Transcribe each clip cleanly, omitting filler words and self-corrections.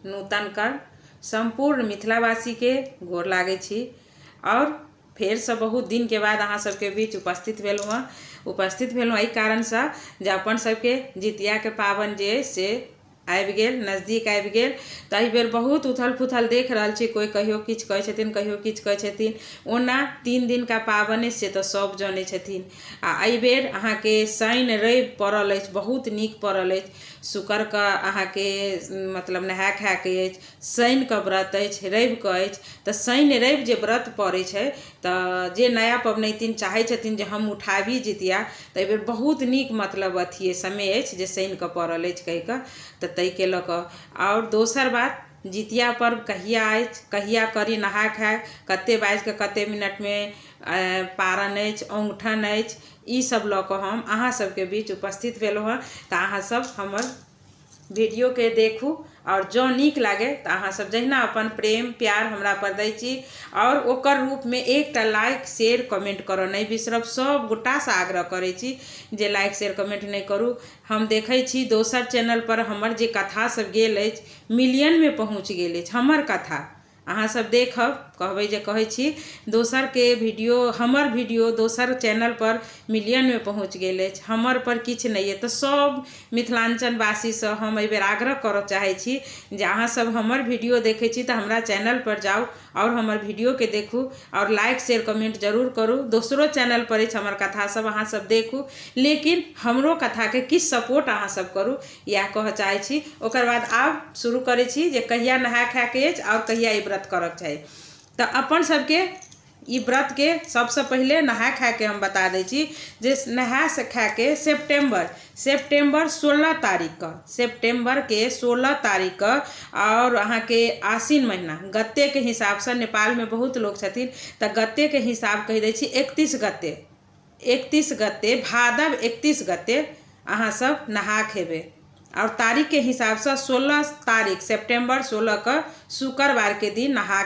नूतन कर संपूर्ण मिथिलावासी के गोर लागे छी और फेर से बहुत दिन के बाद अहाँ सबके बीच उपस्थित भेलहुँ एहि कारण से जे अपन सबके जितिया के पाबन जे से आबि गेल, नजदीक आबि गेल। तो एहि बेर बहुत उथल पुथल देख रहल छी, कोई कहियो किछु कहै छथिन, कहियो किछु कहै छथिन। ओना 3 दिन का पाबन से तो सब जानै छथिन। आ एहि बेर अहाँके शनि रवि पड़ल अछि, बहुत नीक पड़ल अछि। शुक्र का अहाँके मतलब नहा खा के अछि, शनि का व्रत अछि, रवि का अछि। तो शनि रवि जे व्रत पड़ै छै तो जे नया पबनैतिन चाहै छथिन जे हम उठाबी जितिया, तो एहि बेर बहुत नीक मतलब अथिए समय अछि जे शनि का पड़ल अछि कहि कऽ। तो ताहि के लऽ कऽ और दोसर बात, जितिया पर्व कहिया अछि, कहिया करी नहा खाय, कते बाजि के कते मिनट में पारन अछि, औंगठन अछि, ई सब लऽ कऽ हम अहाँ सबके बीच उपस्थित भेलहुँ हँ। तो अहाँ सब हमर वीडियो के देखू और जो नीक लागे तो अहाँ सब जहिना अपन प्रेम प्यार हमरा पर दै छी और ओकर रूप में एकटा लाइक शेयर कमेंट करऽ नहीं बिसरब। सब गोटा से आग्रह करै छी जे लाइक शेयर कमेंट नहीं करू। हम देखै छी दोसर चैनल पर हमर जे कथा सब गेल अछि मिलियन में पहुँच गेल अछि हमर कथा। अहाँ सब देखब, कहबै जे कहै छी दोसर के वीडियो, हमर वीडियो दोसर चैनल पर मिलियन में पहुँच गेल अछि, हमर पर किछु नहीं है। तो सब मिथिलांचल वासी से हम एहि बेर आग्रह करऽ चाहै छी जे अहाँ सब हमर वीडियो देखै छी तो हमरा चैनल पर जाउ और हमर वीडियो के देखू और लाइक शेयर कमेंट जरूर करू। दोसरो चैनल पर अछि हमर कथा सब, अहाँ सब देखू, लेकिन हमरो कथा के किछु सपोर्ट अहाँ सब करू, इएह कहऽ चाहै छी। ओकर बाद आब शुरू करै छी जे कहिया नहा खा के अछि और कहिया ई व्रत करऽ के चाही। तो अपन सबके ई व्रत के सबसे पहले नहा खा के हम बता दै छी जे नहा से खा के सेप्टेम्बर 16 तारीख का, सेप्टेम्बर के 16 तारीख का और अहाँ के आश्विन महीना गत्ते के हिसाब से, नेपाल में बहुत लोग छथिन तो गत्ते के हिसाब कहि दै छी 31 गत्ते भादव 31 गत्ते अहाँ सब नहा खेबै और तारीख के हिसाब से 16 तारीख सेप्टेम्बर 16 का शुक्रवार के दिन नहा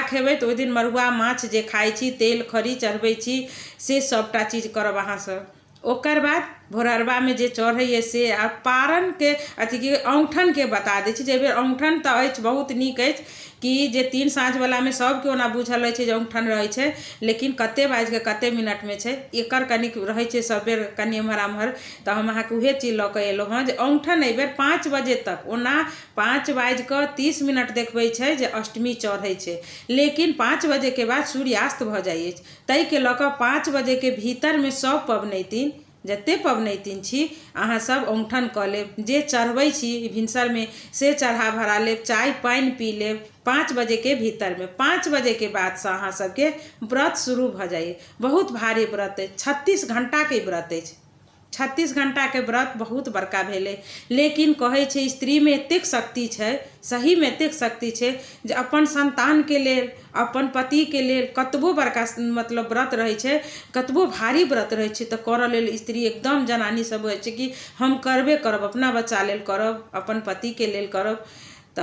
खेबै। तो ओहि दिन मरुआ माछ जे खाइ छी, तेल खरी चढ़बै छी, से सबटा चीज करब अहाँ सब। ओकर बाद भोरहरबा में जे चढ़ैए से आ पारन के अथी के औंगठन के बता दै छी जे एहि बेर औंगठन तो अछि, बहुत नीक अछि कि जे 3 साँझ वाला में सबके ओना बुझल रहै छै जे औंगठन रहै छै, लेकिन कते बाजि के कते मिनट में छै एकर कनिक रहै छै सब बेर कनि एम्हर आम्हर। तो हम अहाँ के उहे चीज लऽ कऽ एलहुँ हँ जे औंगठन एहि बेर 5 बजे तक, ओना 5:30 देखबै छै जे अष्टमी चढ़ै छै, लेकिन 5 बजे के बाद सूर्यास्त भऽ जाइ अछि। ताहि के लऽ कऽ 5 बजे के भीतर में सब पबनैतिन जते पबनैतिन छी अहाँ सब औंगठन कऽ लेब, जे चढ़बै छी भिनसर में से चढ़ा भरा लेब, चाय पानि पी लेब 5 बजे के भीतर में। 5 बजे के बाद से अहाँ सबके व्रत शुरू भऽ जाइए। बहुत भारी व्रत अछि, 36 घंटा के व्रत अछि, 36 घंटा के व्रत बहुत बड़का भेलै। लेकिन कहै छै स्त्री में एतेक शक्ति छै, सही में एतेक शक्ति छै जे अपन संतान के लेल, अपन पति के लेल कतबो बड़का मतलब व्रत रहै छै, कतबो भारी व्रत रहै छै, तो करऽ लेल स्त्री एकदम जनानी सब होइ छै कि हम करबे करब, अपना बच्चा लेल करब, अपन पति के लेल करब। तो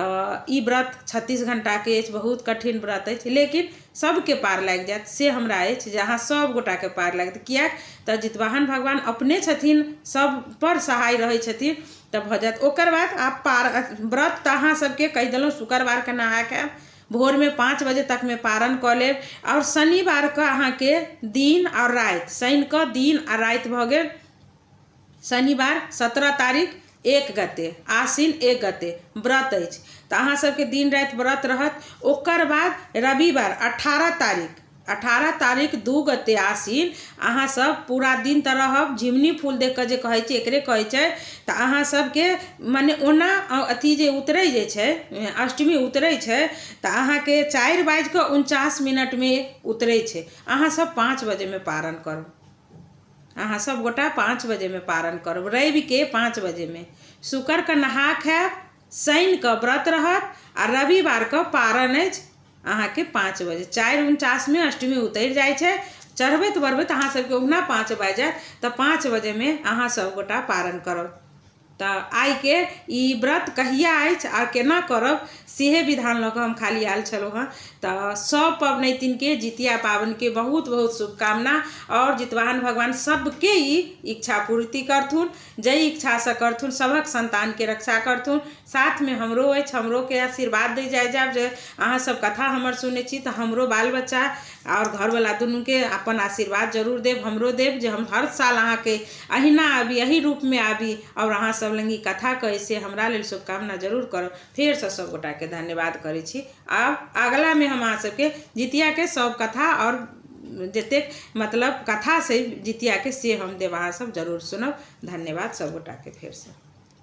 ई व्रत 36 घंटा के अछि, बहुत कठिन व्रत अछि, लेकिन सबके पार लागि जायत से हमरा अछि जे अहाँ सब गोटा के पार लागत। किएक तऽ जितवाहन भगवान अपने छथिन, सब पर सहाय रहै छथिन, तब भऽ जायत। ओकर बाद आप पार व्रत तऽ अहाँ सबके कहि देलहुँ शुक्रवार के नहा खायब, भोर में 5 बजे तक में पारण कऽ लेब और शनिवार का अहाँ के दिन और राति, शनि का दिन आ राति भऽ गेल। शनिवार 17 तारीख 1 गते, आश्विन 1 गते व्रत अछि, तो अहाँ सबके दिन राति व्रत रहत। ओकर बाद रविवार 18 तारीख 2 गते आश्विन अहाँ सब पूरा दिन तऽ रहब। झिमनी फूल देख कऽ जे कहै छै एकरे कहै छै, तऽ अहाँ सबके मने ओना अथी जे उतरै जे छै, अष्टमी उतरै छै तऽ अहाँ के 4:49 में उतरै छै। अहाँ सब 5 बजे में पारण करब, अहाँ सब गोटा 5 बजे में पारण करब, रवि के 5 बजे में। शुक्र का नहा खायब, शनि का व्रत रहत आ रविवार का पारण अछि अहाँ के 5 बजे। 4:49 में अष्टमी उतरि जाइ छै, चढ़बैत अहाँ सबके ओहुना 5 बाजि जायत, तऽ 5 बजे में अहाँ सब गोटा पारण करब। तो आई के ई व्रत कहिया अछि आ केना करब सेहे विधान लऽ कऽ हम खाली आयल छलहुँ हँ। तो सब पबनैतिन के जितिया पाबनि के बहुत बहुत शुभकामना और जितवाहन भगवान सबके ई इच्छा पूर्ति करथुन, जय इच्छा से करथुन, सबक संतान के रक्षा करथुन। साथ में हमरो अछि, हमरो के आशीर्वाद दे जाए जाब जे अहाँ सब कथा हमर सुने छी तो हमरो बाल बच्चा और घर वाला दुनू के अपन आशीर्वाद जरूर देव, हमरो देव जे हम हर साल अहाँ के अहिना आबी, अही रूप में आबी और अहाँ सब लंगी कथा कहे से हमरा लेल शुभकामना जरूर करब। फेर से सब गोटा के धन्यवाद करे छी। आब अगला में हम अहाँ सबके जितिया के सब कथा और जतेक मतलब कथा से जितिया के से हम देव अहाँ सब जरूर सुनब। धन्यवाद सब गोटा के फेर से।